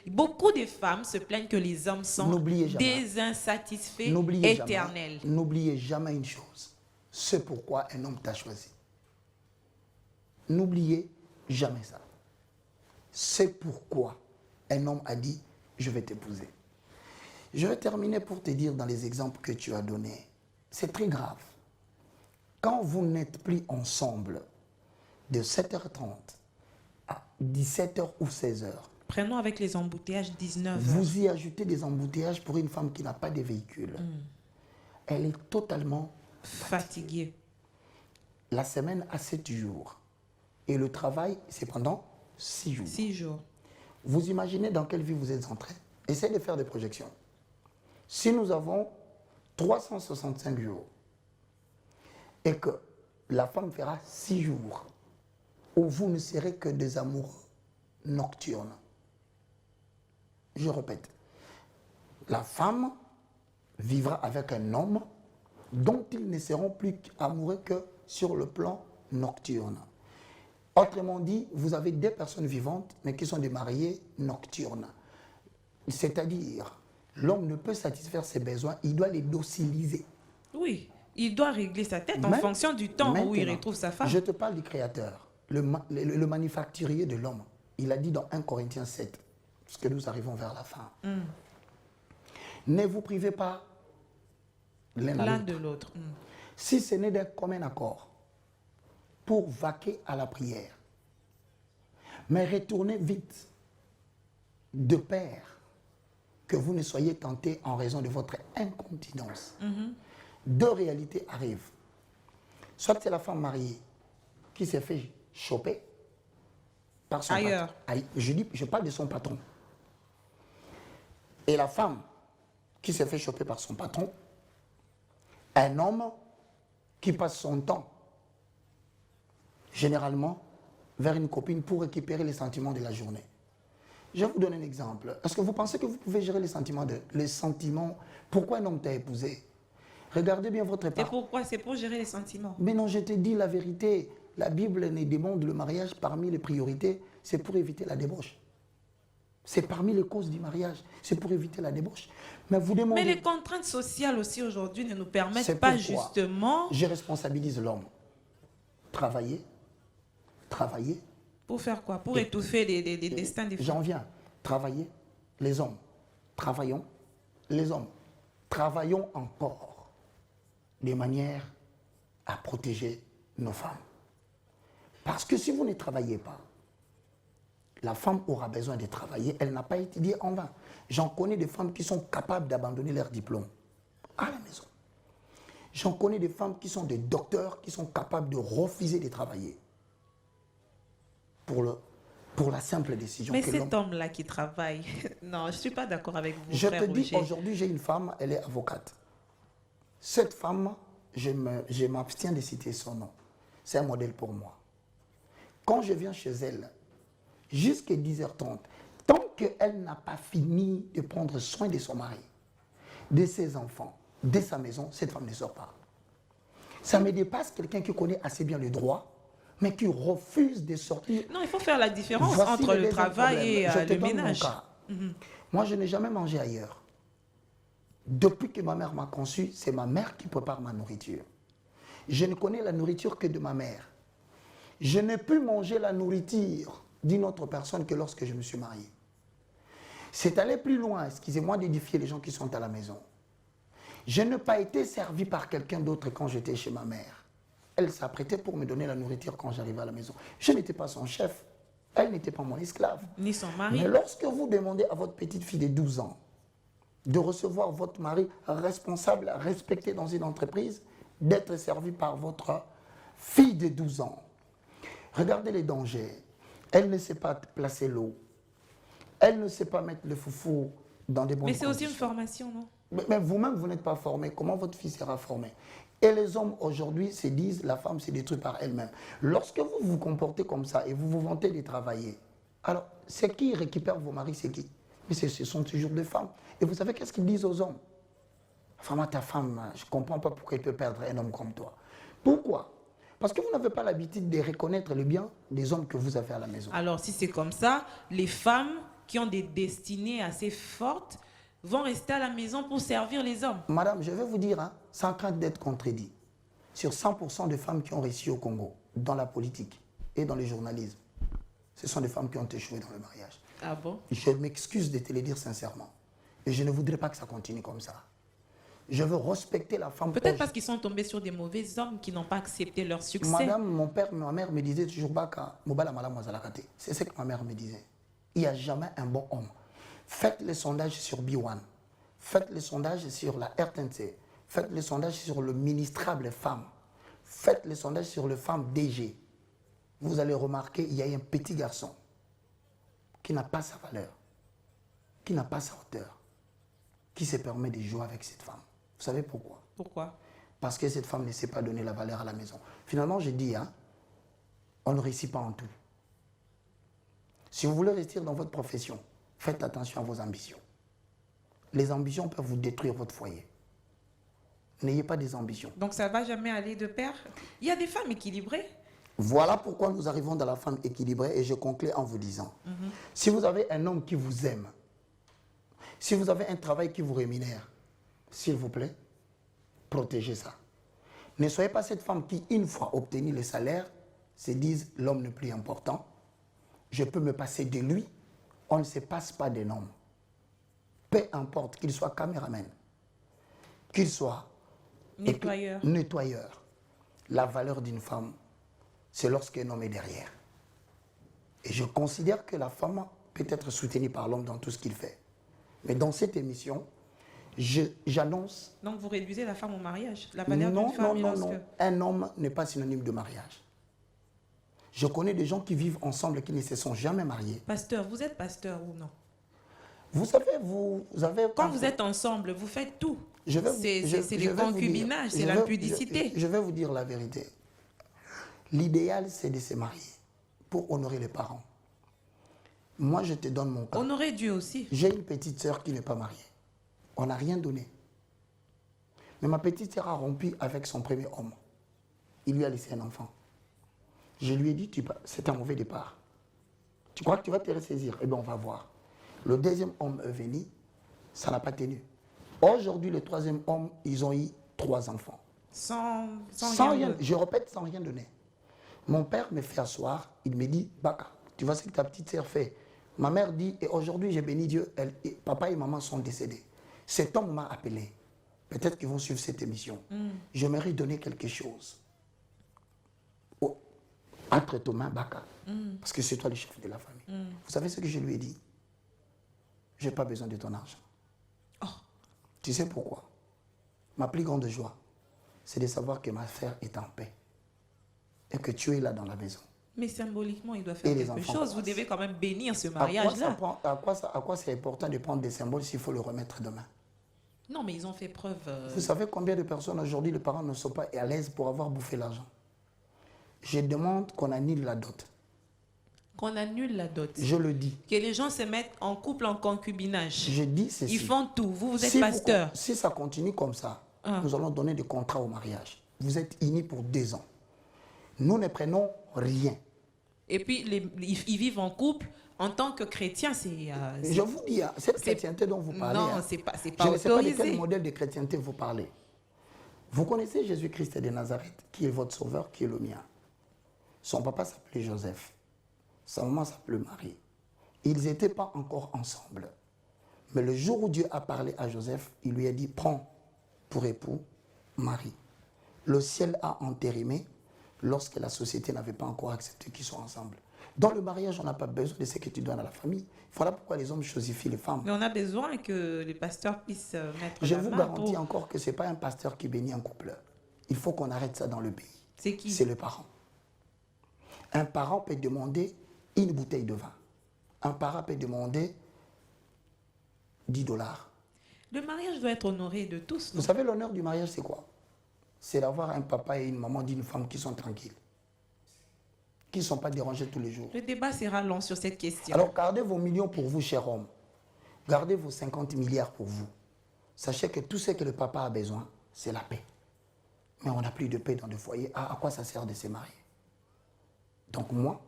beaucoup de femmes se plaignent que les hommes sont N'oubliez jamais. des insatisfaits N'oubliez éternels. jamais, n'oubliez jamais une chose. C'est pourquoi un homme t'a choisi. N'oubliez jamais ça. C'est pourquoi un homme a dit, je vais t'épouser. Je vais terminer pour te dire dans les exemples que tu as donnés. C'est très grave. Quand vous n'êtes plus ensemble de 7h30 à 17h ou 16h, Prenons avec les embouteillages 19 heures. vous y ajoutez des embouteillages pour une femme qui n'a pas de véhicule. Elle est totalement Fatigué. La semaine a 7 jours. Et le travail, c'est pendant 6 jours. 6 jours. Vous imaginez dans quelle vie vous êtes entré? Essayez de faire des projections. Si nous avons 365 jours et que la femme fera 6 jours où vous ne serez que des amoureux nocturnes. Je répète, la femme vivra avec un homme dont ils ne seront plus amoureux que sur le plan nocturne. Autrement dit, vous avez des personnes vivantes, mais qui sont des mariés nocturnes. C'est-à-dire, l'homme ne peut satisfaire ses besoins, il doit les dociliser. Oui, il doit régler sa tête en Mais- fonction du temps où il Maintenant, retrouve sa femme. Je te parle du Créateur, le manufacturier de l'homme. Il a dit dans 1 Corinthiens 7, parce que nous arrivons vers la fin. Ne vous privez pas l'un à L'un l'autre. de l'autre. Si ce n'est d'un commun accord, pour vaquer à la prière. Mais retournez vite, de pair, que vous ne soyez tentés en raison de votre incontinence. Deux réalités arrivent. Soit c'est la femme mariée qui s'est fait choper par son Ailleurs. patron. Je parle de son patron. Et la femme qui s'est fait choper par son patron, un homme qui passe son temps, généralement, vers une copine pour récupérer les sentiments de la journée. Je vais vous donner un exemple. Est-ce que vous pensez que vous pouvez gérer les sentiments? Pourquoi un homme t'a épousé? Regardez bien votre Et part. pourquoi? C'est pour gérer les sentiments. Mais non, je te dis la vérité. La Bible ne demande le mariage parmi les priorités, c'est pour éviter la débauche. C'est parmi les causes du mariage, c'est pour éviter la débauche. Mais vous demandez... Mais les contraintes sociales aussi aujourd'hui ne nous permettent C'est pas pourquoi justement je responsabilise l'homme. Travailler. pour faire quoi? Pour étouffer des destins des femmes. J'en viens. Travailler, les hommes. Travaillons, les hommes. Travaillons encore de manière à protéger nos femmes. Parce que si vous ne travaillez pas, la femme aura besoin de travailler, elle n'a pas étudié en vain. J'en connais des femmes qui sont capables d'abandonner leur diplôme à la maison. J'en connais des femmes qui sont des docteurs, qui sont capables de refuser de travailler pour la simple décision Mais que cet homme-là qui travaille, non, je ne suis pas d'accord avec vous, Je frère te dis, Roger. aujourd'hui, j'ai une femme, elle est avocate. Cette femme, je m'abstiens de citer son nom. C'est un modèle pour moi. Quand je viens chez elle, jusqu'à 10h30, tant qu'elle n'a pas fini de prendre soin de son mari, de ses enfants, de sa maison, cette femme ne sort pas. Ça me dépasse quelqu'un qui connaît assez bien le droit, mais qui refuse de sortir. Non, il faut faire la différence Voici entre le deuxième travail problème. et Je te le donne ménage. mon cas. Moi, je n'ai jamais mangé ailleurs. Depuis que ma mère m'a conçu, c'est ma mère qui prépare ma nourriture. Je ne connais la nourriture que de ma mère. Je n'ai pu manger la nourriture d'une autre personne que lorsque je me suis marié. C'est aller plus loin, excusez-moi d'édifier les gens qui sont à la maison. Je n'ai pas été servi par quelqu'un d'autre quand j'étais chez ma mère. Elle s'apprêtait pour me donner la nourriture quand j'arrivais à la maison. Je n'étais pas son chef. Elle n'était pas mon esclave. Ni son mari. Mais lorsque vous demandez à votre petite fille de 12 ans de recevoir votre mari responsable, respecté dans une entreprise, d'être servi par votre fille de 12 ans, regardez les dangers. Elle ne sait pas placer l'eau. Elle ne sait pas mettre le foufou dans des bonnes conditions. Mais c'est aussi une formation, non? Mais vous-même, vous n'êtes pas formé. Comment votre fille sera formée? Et les hommes aujourd'hui se disent la femme se détruit par elle-même. Lorsque vous vous comportez comme ça et vous vous vantez de travailler, alors c'est qui récupère vos maris? C'est qui? Mais ce sont toujours des femmes. Et vous savez qu'est-ce qu'ils disent aux hommes? Vraiment, ta femme, je ne comprends pas pourquoi elle peut perdre un homme comme toi. Pourquoi? Parce que vous n'avez pas l'habitude de reconnaître le bien des hommes que vous avez à la maison. Alors, si c'est comme ça, les femmes qui ont des destinées assez fortes vont rester à la maison pour servir les hommes. Madame, je vais vous dire, hein, sans crainte d'être contredit, sur 100% de femmes qui ont réussi au Congo, dans la politique et dans le journalisme, ce sont des femmes qui ont échoué dans le mariage. Ah bon? Je m'excuse de te le dire sincèrement. Et je ne voudrais pas que ça continue comme ça. Je veux respecter la femme. Peut-être parce qu'ils sont tombés sur des mauvais hommes qui n'ont pas accepté leur succès. Madame, mon père, ma mère me disait toujours Baka, Mobala Malam Wazalakate. C'est ce que ma mère me disait. Il n'y a jamais un bon homme. Faites les sondages sur B1. Faites les sondages sur la RTNC. Faites les sondages sur le ministrable femme. Faites les sondages sur le femme DG. Vous allez remarquer, il y a un petit garçon qui n'a pas sa valeur, qui n'a pas sa hauteur, qui se permet de jouer avec cette femme. Vous savez pourquoi? Pourquoi? Parce que cette femme ne sait pas donner la valeur à la maison. Finalement, je dis, hein, on ne réussit pas en tout. Si vous voulez réussir dans votre profession, faites attention à vos ambitions. Les ambitions peuvent vous détruire votre foyer. N'ayez pas des ambitions. Donc ça ne va jamais aller de pair? Il y a des femmes équilibrées. Voilà pourquoi nous arrivons dans la femme équilibrée et je conclue en vous disant, si vous avez un homme qui vous aime, si vous avez un travail qui vous rémunère, s'il vous plaît, protégez ça. Ne soyez pas cette femme qui, une fois obtenu le salaire, se dise l'homme le plus important, je peux me passer de lui, on ne se passe pas d'un homme. Peu importe qu'il soit caméraman, qu'il soit nettoyeur. La valeur d'une femme, c'est lorsqu'un homme est derrière. Et je considère que la femme peut être soutenue par l'homme dans tout ce qu'il fait. Mais dans cette émission, j'annonce... Donc vous réduisez la femme au mariage? La valeur d'une femme non. Un homme n'est pas synonyme de mariage. Je connais des gens qui vivent ensemble et qui ne se sont jamais mariés. Pasteur, vous êtes pasteur ou non? Vous savez, vous avez... Quand vous êtes ensemble, vous faites tout. C'est le concubinage, c'est l'impudicité. Je vais vous dire la vérité. L'idéal, c'est de se marier pour honorer les parents. Moi, je te donne mon cas. Honorer Dieu aussi. J'ai une petite sœur qui n'est pas mariée. On n'a rien donné. Mais ma petite sœur a rompu avec son premier homme. Il lui a laissé un enfant. Je lui ai dit, c'est un mauvais départ. Tu crois que tu vas te ressaisir? Eh bien, on va voir. Le deuxième homme est venu, ça n'a pas tenu. Aujourd'hui, le troisième homme, ils ont eu 3 enfants. Sans rien. Je répète, sans rien donner. Mon père me fait asseoir, il me dit, Baka, tu vois ce que ta petite sœur fait. Ma mère dit, et aujourd'hui j'ai béni Dieu, papa et maman sont décédés. Cet homme m'a appelé. Peut-être qu'ils vont suivre cette émission. J'aimerais donner quelque chose entre tes mains, Baka. Parce que c'est toi le chef de la famille. Vous savez ce que je lui ai dit? Je n'ai pas besoin de ton argent. Oh. Tu sais pourquoi? Ma plus grande joie, c'est de savoir que ma sœur est en paix. Et que tu es là dans la maison. Mais symboliquement, il doit faire Et les quelque enfants chose. Vous passent. devez quand même bénir ce À mariage-là. quoi c'est important de prendre des symboles s'il faut le remettre demain? Non, mais ils ont fait preuve. Vous savez combien de personnes aujourd'hui, les parents ne sont pas à l'aise pour avoir bouffé l'argent? Je demande qu'on annule la dot. Qu'on annule la dot. Je le dis. Que les gens se mettent en couple, en concubinage. Je dis ceci. Ils font tout. Vous êtes Si pasteur. si ça continue comme ça, nous allons donner des contrats au mariage. Vous êtes unis pour 2 ans. Nous ne prenons rien. Et puis, ils vivent en couple. En tant que chrétien, c'est... Je vous dis, cette chrétienté dont vous parlez, non, c'est pas je ne sais pas de autorisé. quel modèle de chrétienté vous parlez. Vous connaissez Jésus-Christ de Nazareth, qui est votre sauveur, qui est le mien. Son papa s'appelait Joseph. Sa maman s'appelait Marie. Ils n'étaient pas encore ensemble. Mais le jour où Dieu a parlé à Joseph, il lui a dit, prends pour époux Marie. Le ciel a entériné lorsque la société n'avait pas encore accepté qu'ils soient ensemble. Dans le mariage, on n'a pas besoin de ce que tu donnes à la famille. Voilà pourquoi les hommes choisissent les femmes. Mais on a besoin que les pasteurs puissent mettre Je la vous main garantis encore que ce n'est pas un pasteur qui bénit un couple. Il faut qu'on arrête ça dans le pays. C'est qui? C'est le parent. Un parent peut demander une bouteille de vin. Un parent peut demander 10 $. Le mariage doit être honoré de tous. Vous savez, l'honneur du mariage, c'est quoi? C'est d'avoir un papa et une maman d'une femme qui sont tranquilles, qui ne sont pas dérangés tous les jours. Le débat sera long sur cette question. Alors, gardez vos millions pour vous, cher homme. Gardez vos 50 milliards pour vous. Sachez que tout ce que le papa a besoin, c'est la paix. Mais on n'a plus de paix dans le foyer. À quoi ça sert de se marier? Donc moi,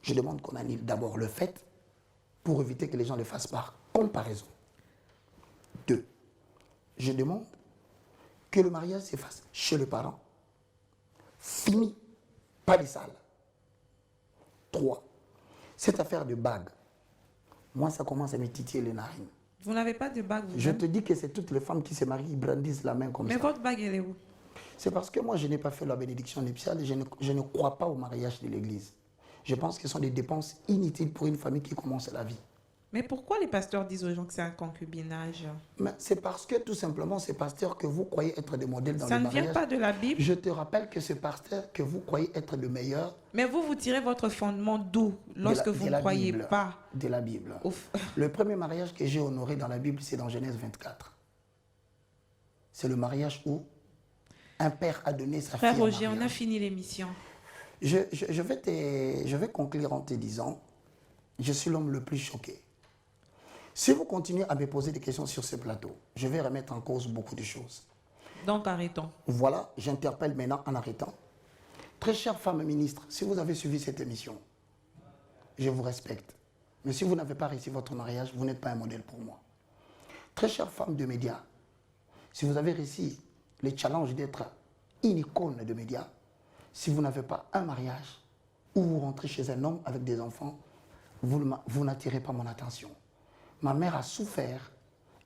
je demande qu'on annule d'abord le fait pour éviter que les gens le fassent par comparaison. 2. Je demande que le mariage se fasse chez le parent. Fini, pas les salles. 3. Cette affaire de bague, moi, ça commence à me titiller les narines. Vous n'avez pas de bague, vous? Je te dis que c'est toutes les femmes qui se marient, ils brandissent la main comme ça. Mais votre bague, elle est où? C'est parce que moi, je n'ai pas fait la bénédiction nuptiale et je ne crois pas au mariage de l'Église. Je pense que ce sont des dépenses inutiles pour une famille qui commence la vie. Mais pourquoi les pasteurs disent aux gens que c'est un concubinage? Mais c'est parce que tout simplement, ces pasteurs que vous croyez être des modèles dans Ça le ne mariage... vient pas de la Bible. Je te rappelle que ce pasteur que vous croyez être le meilleur... Mais vous tirez votre fondement d'où lorsque vous ne croyez Bible, pas? De la Bible. Ouf. Le premier mariage que j'ai honoré dans la Bible, c'est dans Genèse 24. C'est le mariage où un père a donné sa fille Frère en Roger, mariage. on a fini l'émission. Je vais conclure en te disant, je suis l'homme le plus choqué. Si vous continuez à me poser des questions sur ce plateau, je vais remettre en cause beaucoup de choses. Donc arrêtons. Voilà, j'interpelle maintenant en arrêtant. Très chère femme ministre, si vous avez suivi cette émission, je vous respecte. Mais si vous n'avez pas réussi votre mariage, vous n'êtes pas un modèle pour moi. Très chère femme de médias, si vous avez réussi le challenge d'être une icône de médias, si vous n'avez pas un mariage ou vous rentrez chez un homme avec des enfants, vous n'attirez pas mon attention. Ma mère a souffert,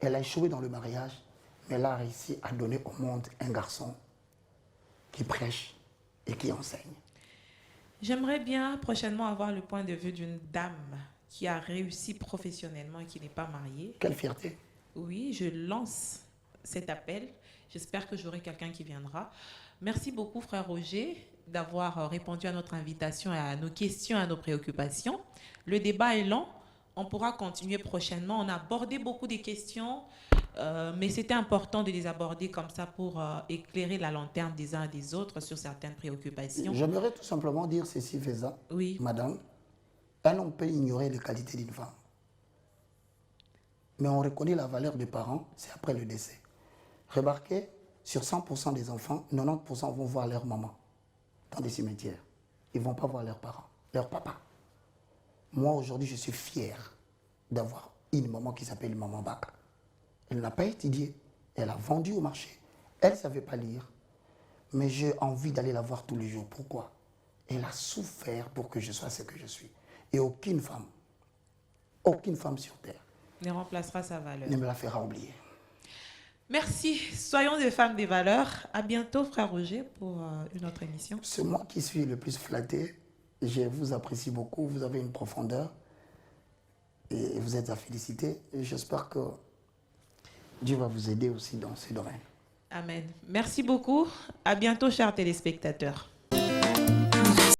elle a échoué dans le mariage, mais elle a réussi à donner au monde un garçon qui prêche et qui enseigne. J'aimerais bien prochainement avoir le point de vue d'une dame qui a réussi professionnellement et qui n'est pas mariée. Quelle fierté! Oui, je lance cet appel. J'espère que j'aurai quelqu'un qui viendra. Merci beaucoup, frère Roger, d'avoir répondu à notre invitation, à nos questions, à nos préoccupations. Le débat est long. On pourra continuer prochainement. On a abordé beaucoup de questions, mais c'était important de les aborder comme ça pour éclairer la lanterne des uns et des autres sur certaines préoccupations. J'aimerais tout simplement dire ceci, Feza. Oui. Madame, un homme peut ignorer les qualités d'une femme. Mais on reconnaît la valeur des parents, c'est après le décès. Remarquez, sur 100% des enfants, 90% vont voir leur maman dans des cimetières. Ils ne vont pas voir leurs parents, leur papa. Moi, aujourd'hui, je suis fier d'avoir une maman qui s'appelle Maman Baka. Elle n'a pas étudié, elle a vendu au marché. Elle ne savait pas lire, mais j'ai envie d'aller la voir tous les jours. Pourquoi? Elle a souffert pour que je sois ce que je suis. Et aucune femme sur terre ne remplacera sa valeur. ne me la fera oublier. Merci. Soyons des femmes des valeurs. À bientôt, frère Roger, pour une autre émission. C'est moi qui suis le plus flatté Je vous apprécie beaucoup, vous avez une profondeur et vous êtes à féliciter. Et j'espère que Dieu va vous aider aussi dans ces domaines. Amen. Merci beaucoup. À bientôt, chers téléspectateurs.